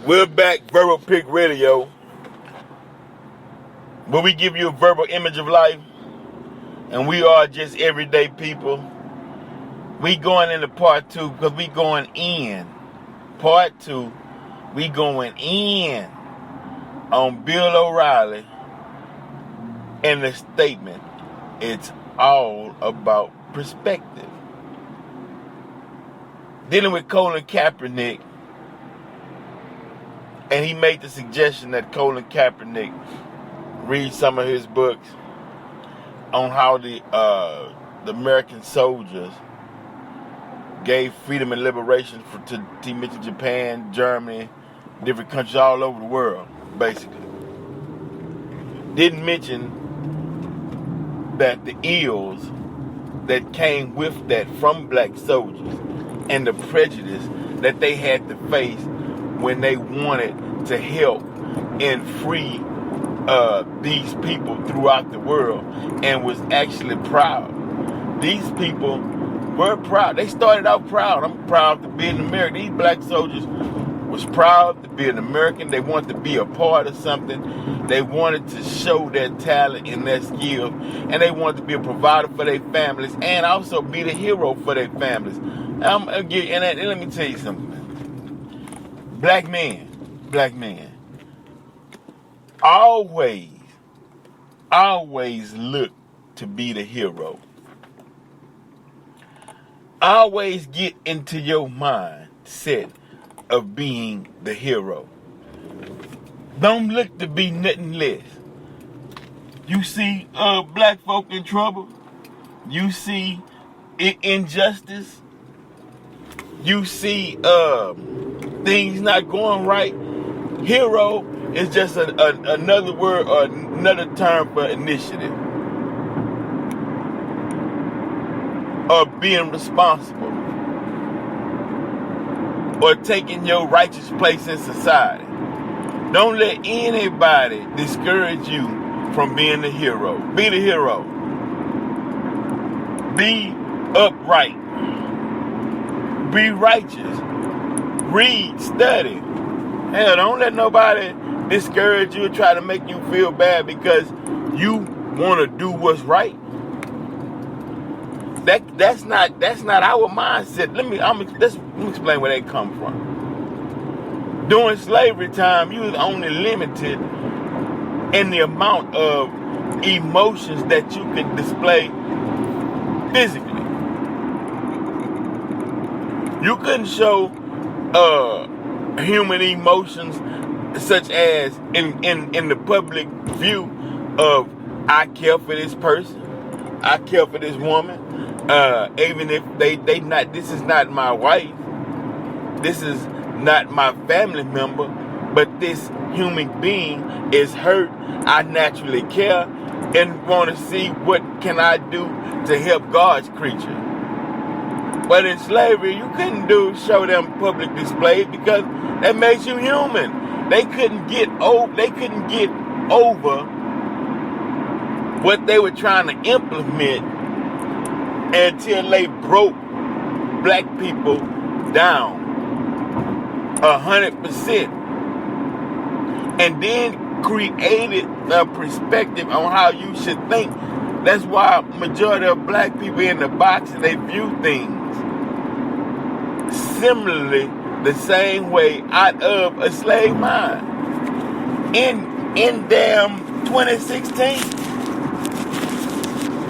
We're back, Verbal Pick Radio, where we give you a verbal image of life, and we are just everyday people. We going into part 2 because we going in. Part 2, we going in on Bill O'Reilly and the statement, it's all about perspective. Dealing with Colin Kaepernick, and he made the suggestion that Colin Kaepernick read some of his books on how the American soldiers gave freedom and liberation to mention Japan, Germany, different countries all over the world, basically. Didn't mention that the ills that came with that from black soldiers and the prejudice that they had to face when they wanted to help and free these people throughout the world, and was actually proud. These people were proud. They started out proud. I'm proud to be an American. These black soldiers was proud to be an American. They wanted to be a part of something. They wanted to show their talent and their skill, and they wanted to be a provider for their families and also be the hero for their families. And let me tell you something. Black men, always look to be the hero. Always get into your mindset of being the hero. Don't look to be nothing less. You see black folk in trouble. You see injustice. You see things not going right. Hero is just another word or another term for initiative. Or being responsible. Or taking your righteous place in society. Don't let anybody discourage you from being the hero. Be the hero. Be upright. Be righteous. Read, study. Hell, don't let nobody discourage you or try to make you feel bad because you want to do what's right. That's not our mindset. Let me explain where they come from. During slavery time, you was only limited in the amount of emotions that you could display physically. You couldn't show human emotions such as in the public view of I care for this person, I care for this woman, even if they not, this is not my wife, this is not my family member, but this human being is hurt. I naturally care and want to see what can I do to help God's creature. But in slavery, you couldn't show them public displays because that makes you human. They couldn't get over what they were trying to implement until they broke black people down 100%, and then created a perspective on how you should think. That's why majority of black people in the box, they view things similarly the same way out of a slave mind. In damn 2016,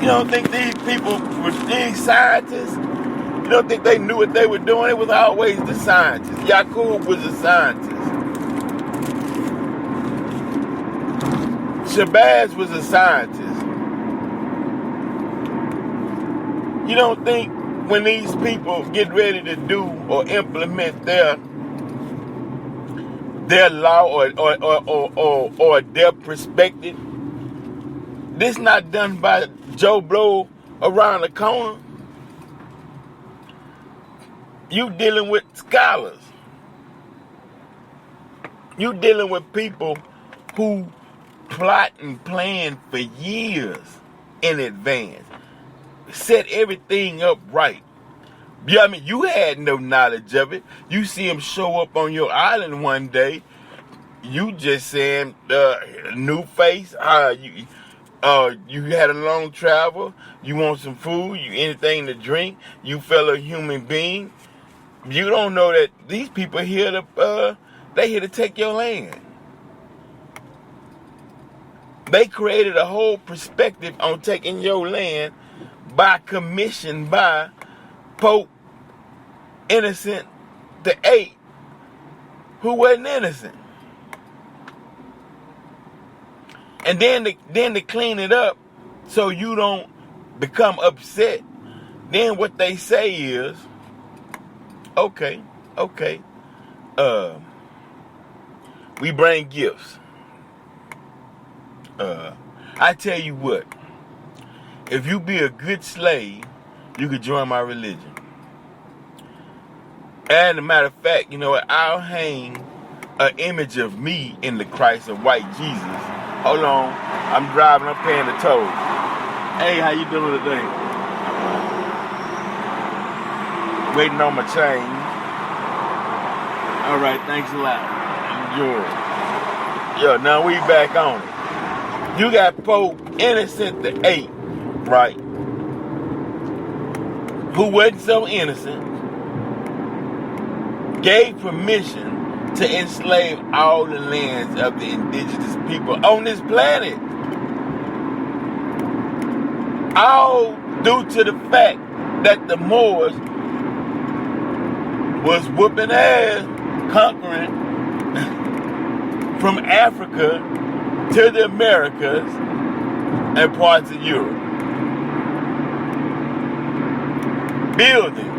you don't think these people were these scientists? You don't think they knew what they were doing? It was always the scientists. Yakub was a scientist. Shabazz was a scientist. You don't think when these people get ready to do or implement their law or their perspective, this not done by Joe Blow around the corner? You dealing with scholars. You dealing with people who plot and plan for years in advance. Set everything up right. Yeah, I mean, you had no knowledge of it. You see him show up on your island one day. You just saying, new face. You had a long travel. You want some food. You anything to drink. You fellow human being. You don't know that these people here they here to take your land. They created a whole perspective on taking your land by commission by Pope Innocent the Eighth, who wasn't innocent. And then to clean it up so you don't become upset, then what they say is, okay, we bring gifts. I tell you what, if you be a good slave, you could join my religion. And as a matter of fact, you know what, I'll hang an image of me in the Christ of white Jesus. Hold on, I'm driving, I'm paying the toll. Hey, how you doing today? Waiting on my change. All right, thanks a lot. Enjoy it. Yo, now we back on it. You got Pope Innocent the Eighth, right? Who wasn't so innocent, gave permission to enslave all the lands of the indigenous people on this planet. All due to the fact that the Moors was whooping ass, conquering from Africa to the Americas and parts of Europe. Building,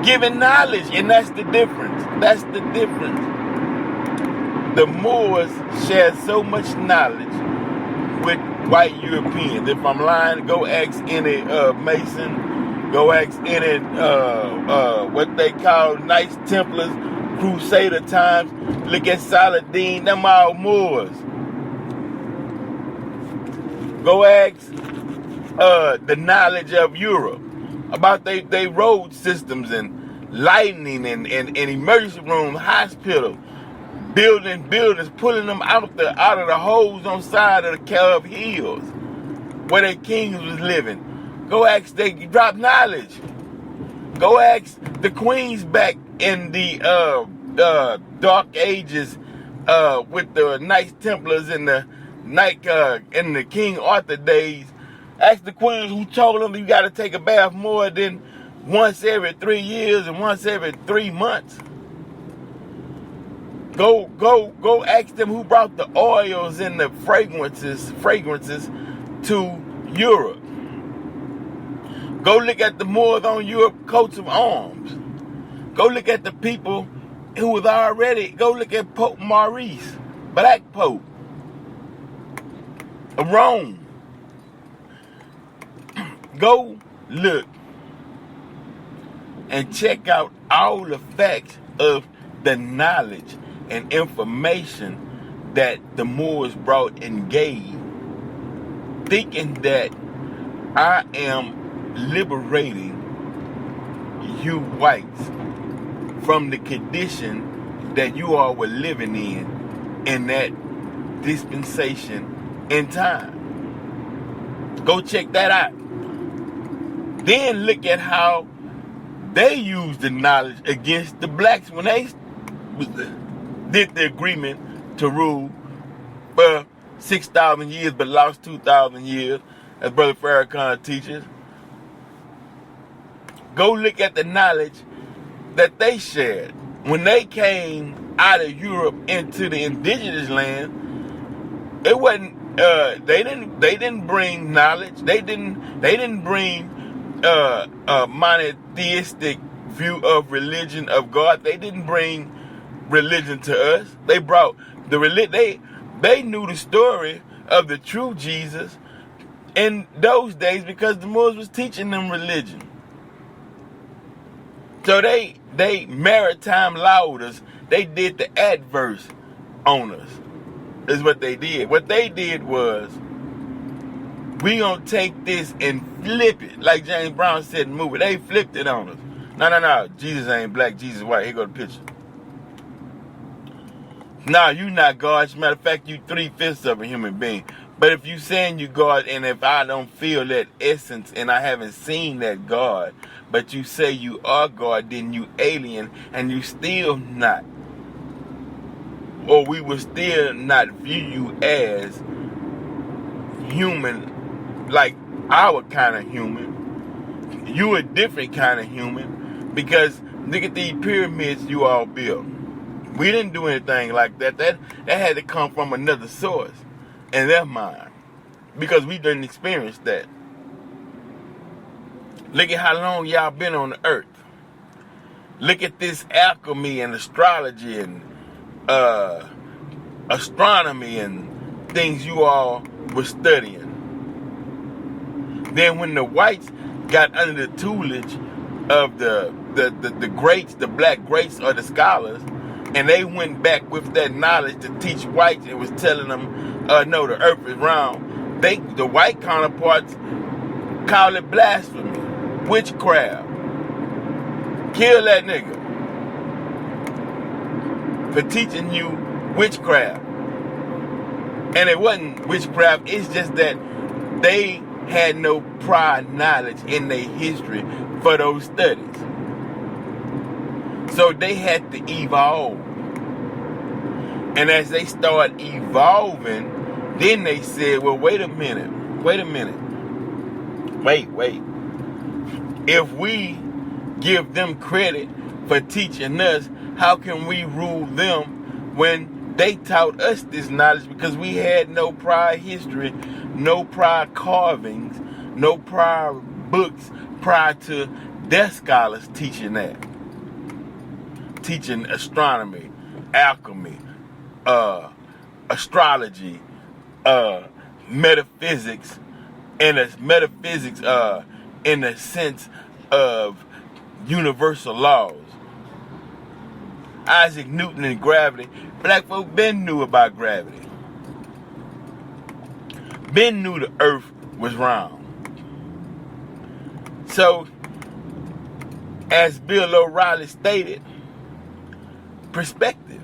giving knowledge, and that's the difference. That's the difference. The Moors shared so much knowledge with white Europeans. If I'm lying, go ask any Mason, go ask any what they call Knights Templars, Crusader times. Look at Saladin, them all Moors. Go ask the knowledge of Europe about they road systems and lightning and emergency room, hospital, buildings, pulling them out of the holes on side of the Caleb Hills where their kings was living. Go ask, they drop knowledge. Go ask the queens back in the Dark Ages with the Knights Templars and the in the King Arthur days. Ask the queens who told them you got to take a bath more than once every 3 years and once every 3 months. Go ask them who brought the oils and the fragrances to Europe. Go look at the Moors on Europe coats of arms. Go look at the people who was already, go look at Pope Maurice, Black Pope of Rome. Go look and check out all the facts of the knowledge and information that the Moors brought and gave, thinking that I am liberating you whites from the condition that you all were living in that dispensation in time. Go check that out. Then look at how they used the knowledge against the blacks when they did the agreement to rule for 6,000 years but lost 2,000 years, as Brother Farrakhan teaches. Go look at the knowledge that they shared when they came out of Europe into the indigenous land. It wasn't. They didn't bring knowledge. They didn't bring a monotheistic view of religion of God. They didn't bring religion to us. They brought the religion. They knew the story of the true Jesus in those days because the Moors was teaching them religion. So they maritime lawed us. They did the adverse on us. Is what they did. What they did was, we gonna take this and flip it. Like James Brown said in the movie, they flipped it on us. No. Jesus ain't black. Jesus white. Here go the picture. Nah, you not God. As a matter of fact, you 3/5 of a human being. But if you saying you God, and if I don't feel that essence, and I haven't seen that God, but you say you are God, then you alien, and you still not. Or we will still not view you as human, like our kind of human. You a different kind of human, because look at these pyramids you all built. We didn't do anything like that. That had to come from another source in their mind, because we didn't experience that. Look at how long y'all been on the earth. Look at this alchemy and astrology and astronomy and things you all were studying. Then when the whites got under the tutelage of the greats, the black greats or the scholars, and they went back with that knowledge to teach whites and was telling them, no, the earth is round. The white counterparts call it blasphemy, witchcraft. Kill that nigga for teaching you witchcraft. And it wasn't witchcraft, it's just that they had no prior knowledge in their history for those studies. So they had to evolve. And as they start evolving, then they said, well, wait a minute. Wait. If we give them credit for teaching us, how can we rule them when they taught us this knowledge? Because we had no prior history, no prior carvings, no prior books prior to their scholars teaching that. Teaching astronomy, alchemy, astrology, metaphysics, and metaphysics in the sense of universal laws. Isaac Newton and gravity. Black folk been knew about gravity. Ben knew the earth was round. So, as Bill O'Reilly stated, perspective.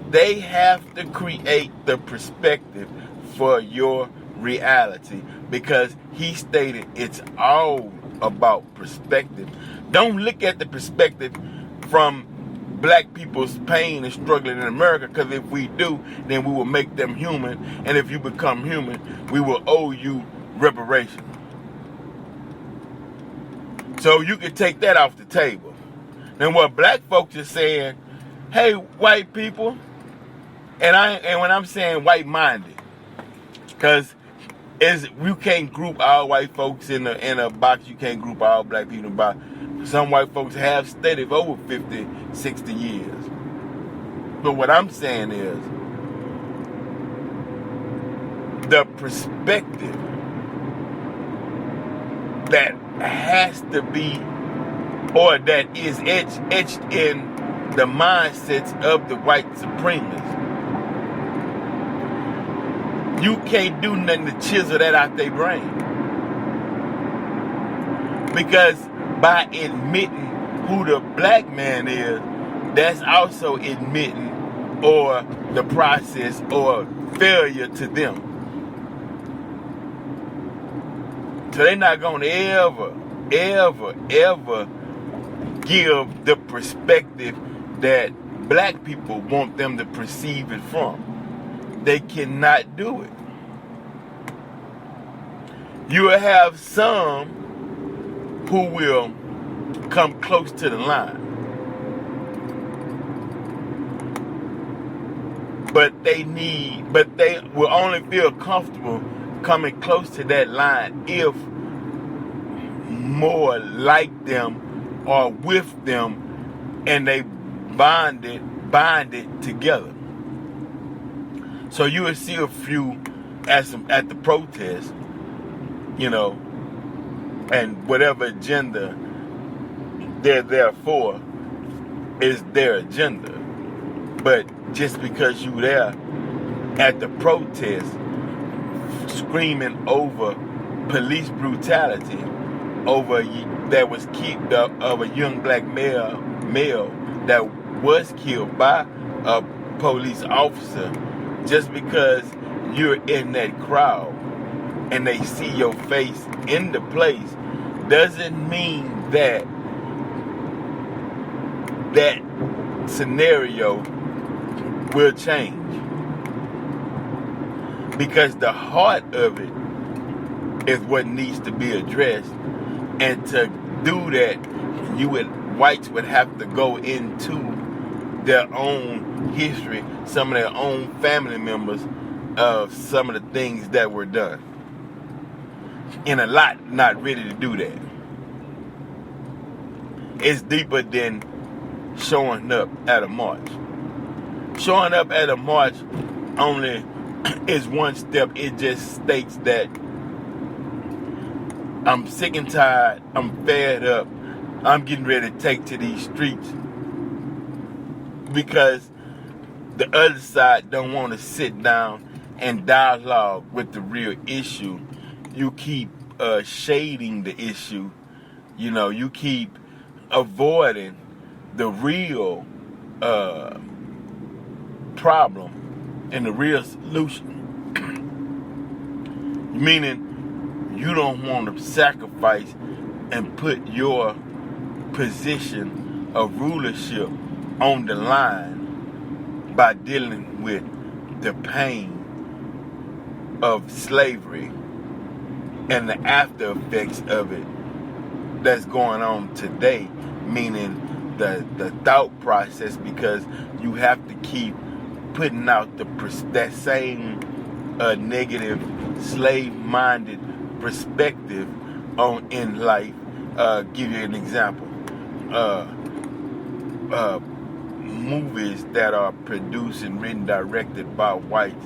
They have to create the perspective for your reality, because he stated it's all about perspective. Don't look at the perspective from black people's pain and struggling in America, because if we do, then we will make them human, and if you become human, we will owe you reparations. So you can take that off the table. Then what black folks are saying, hey, white people, and when I'm saying white-minded, because you can't group all white folks in a box, you can't group all black people in a box. Some white folks have studied for over 50, 60 years. But what I'm saying is, the perspective that has to be, or that is etched in the mindsets of the white supremacists. You can't do nothing to chisel that out their brain. Because by admitting who the black man is, that's also admitting or the process or failure to them. So they're not going to ever give the perspective that black people want them to perceive it from. They cannot do it. You will have some who will come close to the line. But they will only feel comfortable coming close to that line if more like them are with them and they bonded together. So you will see a few at the protest, and whatever agenda they're there for is their agenda. But just because you there at the protest screaming over police brutality that was killed of a young black male that was killed by a police officer, just because you're in that crowd and they see your face in the place, doesn't mean that that scenario will change. Because the heart of it is what needs to be addressed. And to do that, whites would have to go into their own history, some of their own family members, of some of the things that were done. And a lot not ready to do that. It's deeper than showing up at a march. Showing up at a march only is one step. It just states that I'm sick and tired, I'm fed up, I'm getting ready to take to these streets, because the other side don't want to sit down and dialogue with the real issue. You keep shading the issue. You keep avoiding the real problem and the real solution. Meaning, you don't want to sacrifice and put your position of rulership on the line by dealing with the pain of slavery and the after effects of it that's going on today, meaning the thought process, because you have to keep putting out that same negative slave-minded perspective in life. Give you an example. Movies that are produced and written, directed by whites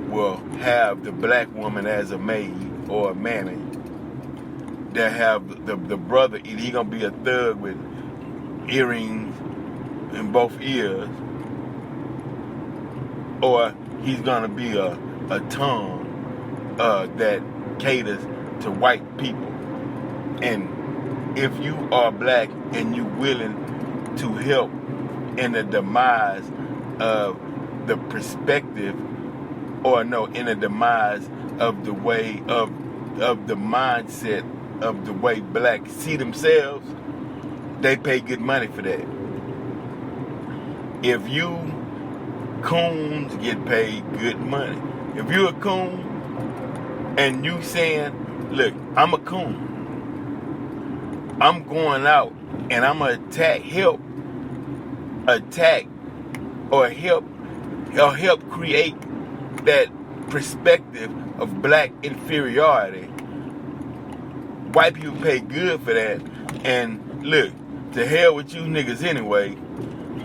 will have the black woman as a maid or a mammy. They have the brother, he gonna be a thug with earrings in both ears, or he's gonna be a tongue that caters to white people. And if you are black and you willing to help in the demise of the perspective, in the demise of the way of the mindset of the way blacks see themselves, they pay good money for that. If you coons get paid good money. If you're a coon and you saying, look, I'm a coon, I'm going out and I'm gonna help create that perspective of black inferiority. White people pay good for that. And look, to hell with you niggas anyway.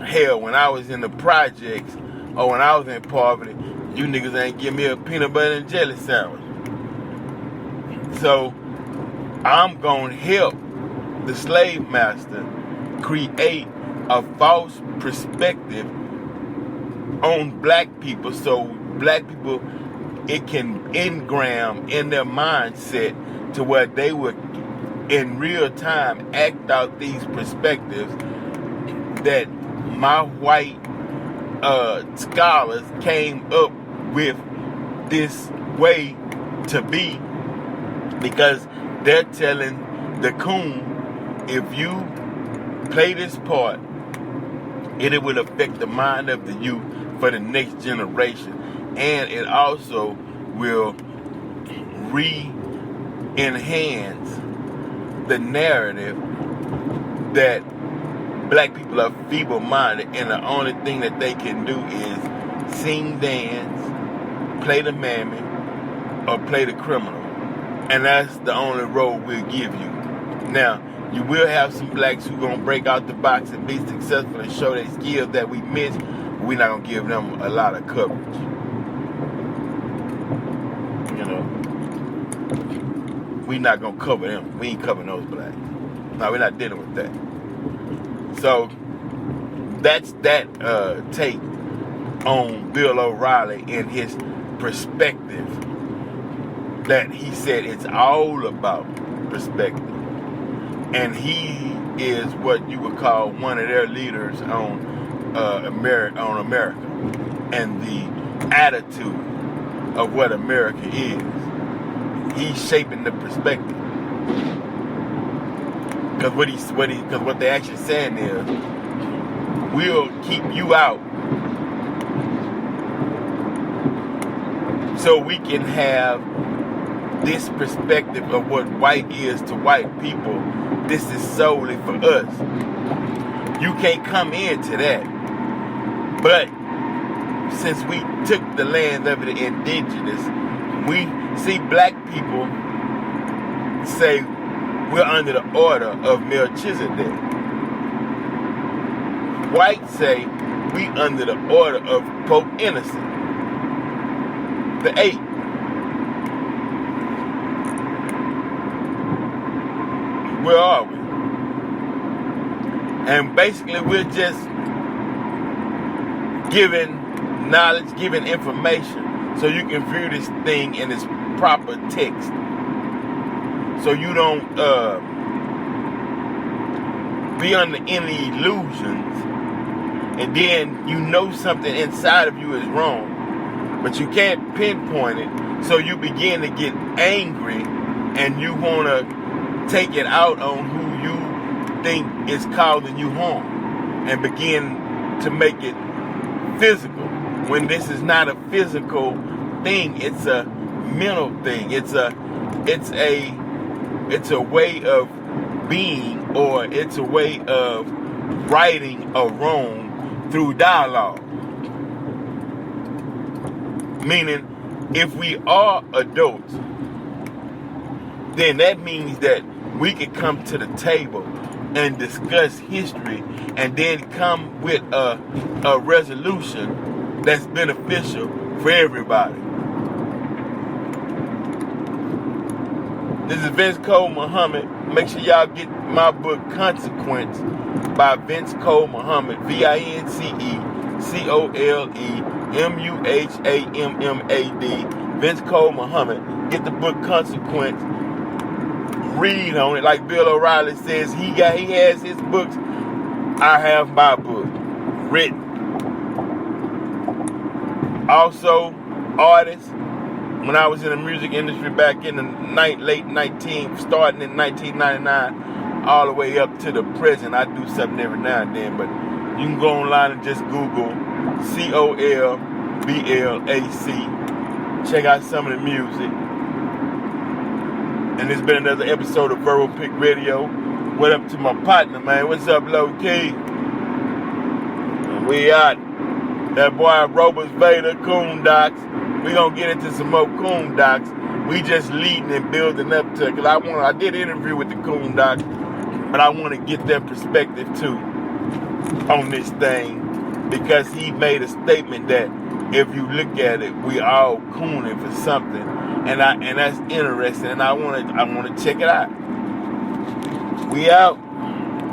Hell, when I was in the projects or when I was in poverty, you niggas ain't give me a peanut butter and jelly sandwich. So I'm gonna help the slave master create a false perspective on black people, so black people, it can engram in their mindset to where they would in real time act out these perspectives that my white scholars came up with this way to be, because they're telling the coon, if you play this part, it will affect the mind of the youth for the next generation, and it also will re-enhance the narrative that black people are feeble-minded and the only thing that they can do is sing, dance, play the mammy, or play the criminal. And that's the only role we'll give you. Now, you will have some blacks who gonna break out the box and be successful and show their skills that we miss, but we're not gonna give them a lot of coverage. We're not gonna cover them. We ain't covering those blacks. No, we're not dealing with that. So that's that take on Bill O'Reilly and his perspective, that he said it's all about perspective. and he is what you would call one of their leaders on America and the attitude of what America is. He's shaping the perspective. Because what they're actually saying is, we'll keep you out so we can have this perspective of what white is to white people. This is solely for us. You can't come into that. But since we took the land of the indigenous, we see black people say we're under the order of Melchizedek. Whites say we under the order of Pope Innocent the 8th. Where are we? And basically we're just giving knowledge, giving information so you can view this thing in its proper text. So you don't be under any illusions, and then you know something inside of you is wrong, but you can't pinpoint it, so you begin to get angry and you want to take it out on who you think is causing you harm and begin to make it physical, when this is not a physical thing. It's a mental thing. It's a way of being, or it's a way of righting a wrong through dialogue. Meaning, if we are adults, then that means that we can come to the table and discuss history and then come with a resolution that's beneficial for everybody. This is Vince Cole Muhammad. Make sure y'all get my book Consequence by Vince Cole Muhammad. VinceColeMuhammad. Vince Cole Muhammad. Get the book Consequence. Read on it. Like Bill O'Reilly says, he has his books. I have my book written. Also, artists. When I was in the music industry back in the starting in 1999, all the way up to the present, I do something every now and then. But you can go online and just Google COLBLAC. Check out some of the music. And this has been another episode of Verbal Pick Radio. What up to my partner, man? What's up, Low Key? And we out. That boy Robert Vader, Coon Docs. We gonna get into some more Coon Docs. We just leading and building up to it. Cause I did an interview with the Coon Docs, but I want to get their perspective too on this thing, because he made a statement that if you look at it, we all cooning for something, and that's interesting, and I want to check it out. We out.